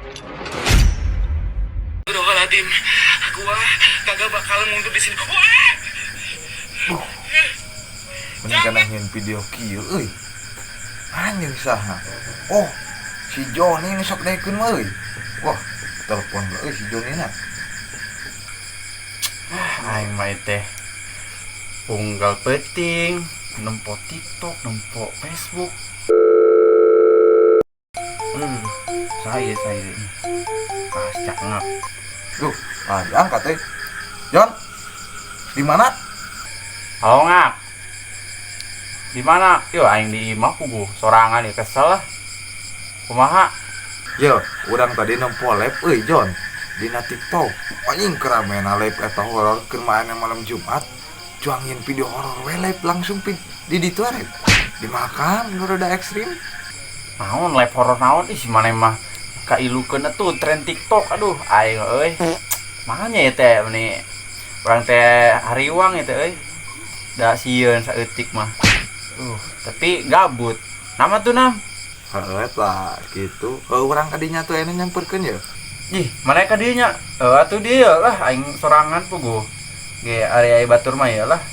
Astagfirullahaladzim, gua kagak bakalan mundur di sini. Bener kan nangin video kieu euy. Anjing saha. Oh, si Joni ini sok daekeun mah euy. Wah, telepon euy si Joni na. Aing mah teh unggal penting, nempo TikTok, nempo Facebook. Saya cangap. Duh, diangkat euy. Jon. Di mana? Halo ngap. Di mana? Yo aing di imah puguh sorangan ya kesel lah. Kumaha? Yo, urang tadi nempo live euy Jon. Dina TikTok. Anjing keramaian live eta horor keur main malam Jumat. Juangin video horor we live langsung di ditu arek. Dimakan nu rada ekstrim. Naon live horor naon ih si maneh mah kailukeun atuh tren TikTok. Aduh aing euy. Makanya ya teh meni urang teh hariwang ya teh euy. Da sieun saeutik mah. Tapi gabut. Nama tuh nam? Heeh lah gitu. Urang kadinya tuh ene nyamperkeun ya. Ih, mana ka dieu nya? Atuh dia lah aing sorangan puguh. Ge ari batur mah ya lah.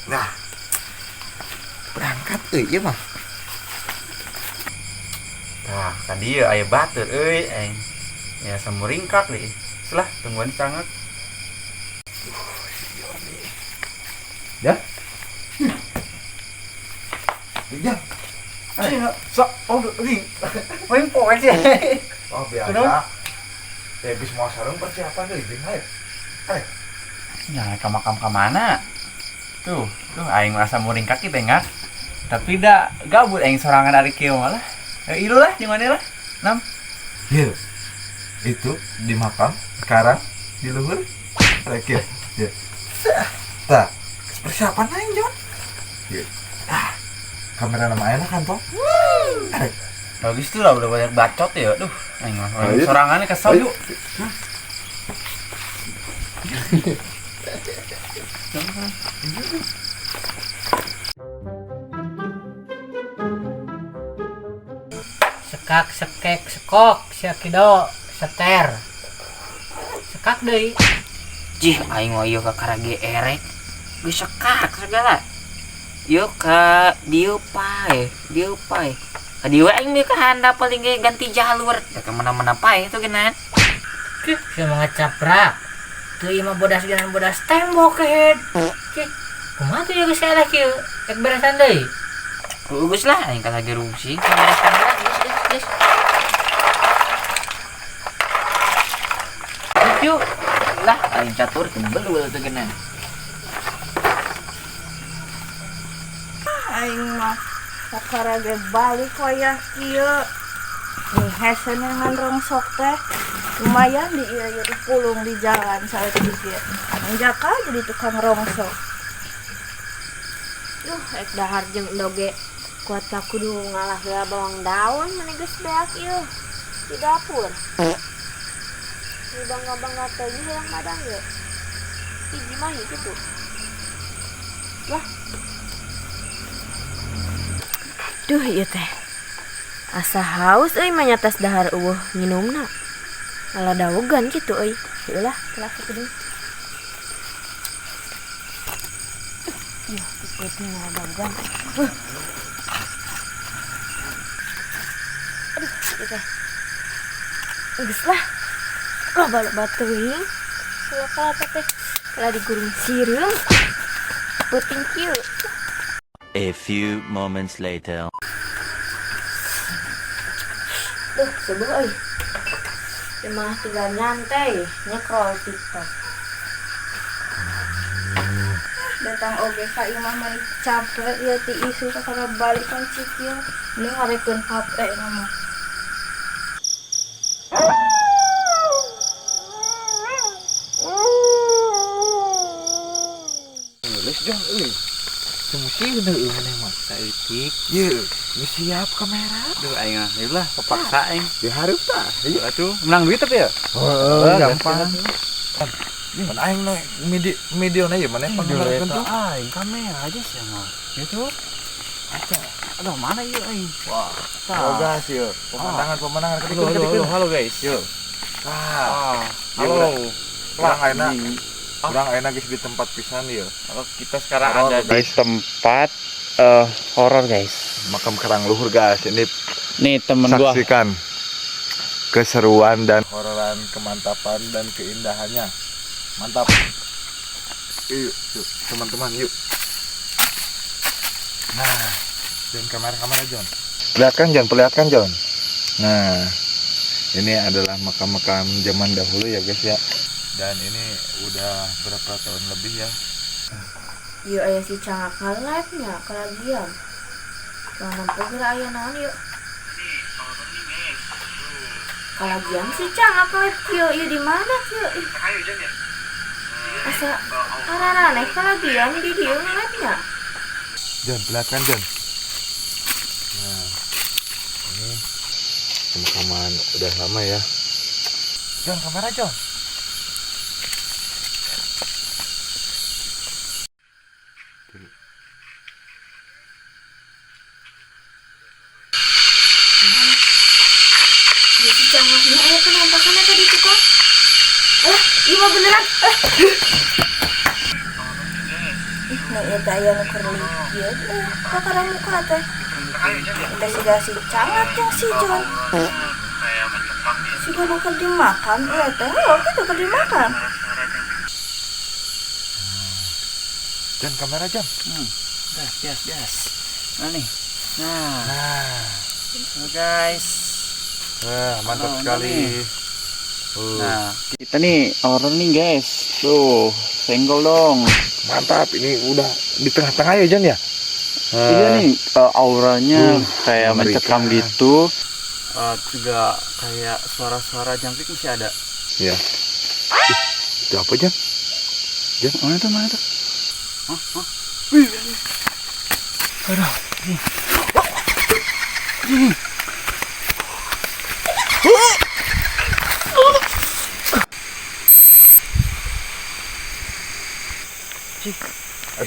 Nah. Berangkat euy ieu mah. Tah, ka dieu aya batur euy aing. Ya samuringkak deui. Selah tungguan sangat. Ya. Ya. Ayo, sok, ring. Main poek sih. Oh biasa. Habis mau sarung persiapan deui jeung hae. Ya, ka makam ka mana? Tuh aing merasa muringkak kitu ngak. Tapi da gabut aing sorangan ari kieu malah. Ieu lah di mana lah? Nam. Iya. Itu di makam sekarang di luhur. Rek ya. Ya. Tah, persiapan aing Jon. Ya. Kamera nama enak kan toh? Bagus tuh lah udah banyak bacot ya. Aduh, aing mah sorangannya kesel. Ayo. Sekak sekek sekok syakido seter sekak deui Jih, aing mah ieu ka karage erek. Geus sekak segala. Yuk ka dieu pae. Ka dieu aing mah ka handap paling ge ganti jalur. Da ka mana-mana pae itu genan. sia mangacaprak teu ieu mah bodas genan bodas tembok kehead kumaha tuh ya geus salah kieu rek beresan deui Geus lah aing ka lagi rusing ka beresan geus. Yuk lah aing catur kembel teu genan. Aing mah sakarage balik wayah kieu nih hesenengan rongsok teh lumayan di ieu dipulung di jalan saeutik kieu anjaka jadi tukang rongsok Ek dahar jeung doge kuat ka kudu ngalah heula bawang daun mane geus beak ieu di dapur di bangga-bangga teh yang madang ye hiji mah kitu lah. duh ieu teh asa haus euy mah nyatas dahar eueuh nginumna malah daogan kitu euy heulah laki kudu putih malah daogan aduh ieu teh geus lah loba teuing kala teh kala digurung sireung puting kieu. A few moments later. Subuh euy. Cuma tinggal nyantai nyekrol TikTok. Datang oge ka imah mah capek ieu ti isu kakara balikan cik ieu ini ngarekeun HP mah. Nulis Jon euy. Semusi deui maneh mah saeutik. Ye, geus siap kamera. Duh aing mah heulah kepaksa aing. Dihareup tah. Ayo atuh menang duit tapi ya. Gampang. Mun aing mediona ieu maneh Video panggilan eta tuh. aing kamera aja sih mah. Gitu. Aca. Aduh, mana ieu aing? Wah, Oh gas yuk. Pemandangan halo guys. Yuk. Ah, Halo. kurang enak. Kurang enak guys di tempat pisan ya. Kalau kita sekarang Horor, ada di guys. tempat horor guys. Makam Karang Luhur guys. Ini Nih temen gua. saksikan keseruan dan hororan, kemantapan dan keindahannya. Mantap. Yuk, teman-teman yuk. Nah, dan kamera John. Perlihatkan John. Nah, ini adalah makam-makam zaman dahulu ya guys ya. Dan ini udah berapa tahun lebih ya. Yuk aya si cangak nge-live nya kalagian. Yang nampu kira aya naon yuk. Kalagian si cangak live kieu ieu di mana kieu? Ayo Jan ya. Asa ararane kalagian di dieu nge-live nya. John, perlihatkan John. Nah, ini pemakaman udah lama ya. John, kamera John. Di si cangaknya aya penampakannya tadi tuh kok. Ieu mah beneran. Nah, eta aya nu keur lieu kakara muka teh. Investigasi cangak yang si John. Si John bakal dimakan, teh. Oh, kita bakal dimakan. John, kamera John. Gas. Nah nih. Nah, Nah, halo guys. mantap Halo, sekali. Nah, kita nih horor nih guys. Tuh, senggol dong. Mantap, ini udah di tengah-tengah ya John ya. Iya nih, auranya kayak mengerikan. mencekam gitu. Juga kayak suara-suara jangkrik masih ada. Ya. Itu apa John? Mana tuh?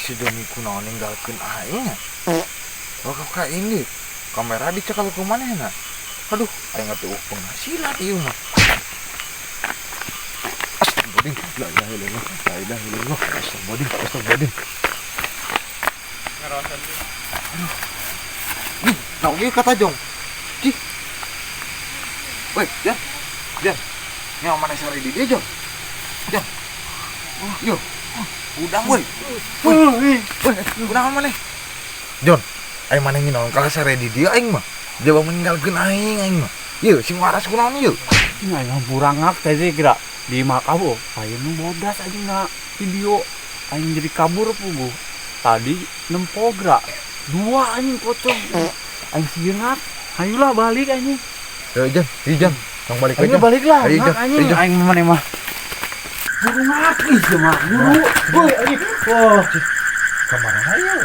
Si Johnny kunaon ninggalkeun aing. Oh kakak ini kamera dicekal ke mana ya? Aduh, aing atuh penghasilan ieu mah. Astagfirullahaladzim, la ilaha illallah, astagfirullahaladzim. Aduh. Nih, naon ieu kata Jong? Cih. Woi, Jan. Nyawa mana sare di dia, Jong? Jan. Oh, yo. Udang woi. Udang mana? Jon, aing mana nginaon ka sare di dia aing mah. Jaba meninggalkeun aing mah. Ieu sing waras kunaon ieu? Ini aing burangak tadi kira di makam aing nu bodas aja nggak video aing jadi kabur pugu. Tadi nempogra 2 anjing pocong. Aing sieunak, hayulah balik anjing. Jan. Tong balik Ayo balik lah, Ayo, Jon. anjing. Aing mana mah. Burangak ih mah buru. Boy anjing. Wah, Kamana ayo?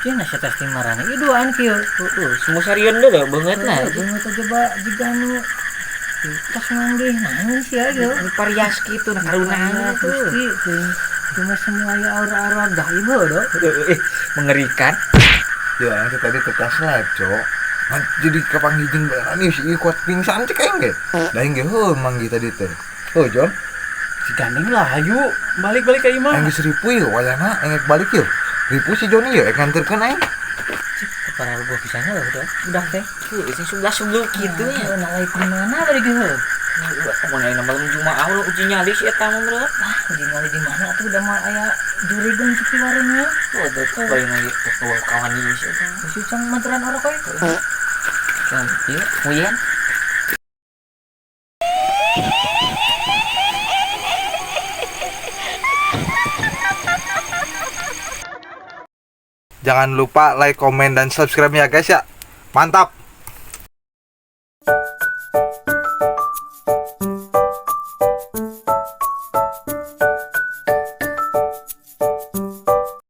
Cina saya testing marana ieu duaan kieu. Semua sarian deh banget nah. Beungeut aja ba jiga nu tas manggih nangis ya ieu. Ini varias gitu nah karunana tuh. Gusti cuma semua ya aura-aura gaib do. Mengerikan. Ya, aing tadi tekas live, Cok. Kan jadi kapanggijing beneran ieu si kuat pingsan cek aing ge. Da aing ge heuh manggi tadi teh. Oh, Jon. si gandeng lah, ayo balik-balik ke imah. Aing geus ripu ieu wayahna engek balik ieu. Ripu si Joni ieu nganterkeun aing. Para lu pisannya lah udah teh. Sing sebelah gitu ya. Nalai di mana bari geus? Mun aya malam Jumaah lu uji nyali si eta mah berat. Uji nyali di mana tuh udah mah aya jurigan ci warungnya. Oh, betul bae lagi ketua kawan ini si eta. Si cang manteran orang koy. Kan ieu muyan. Jangan lupa like, komen, dan subscribe ya guys ya. Mantap.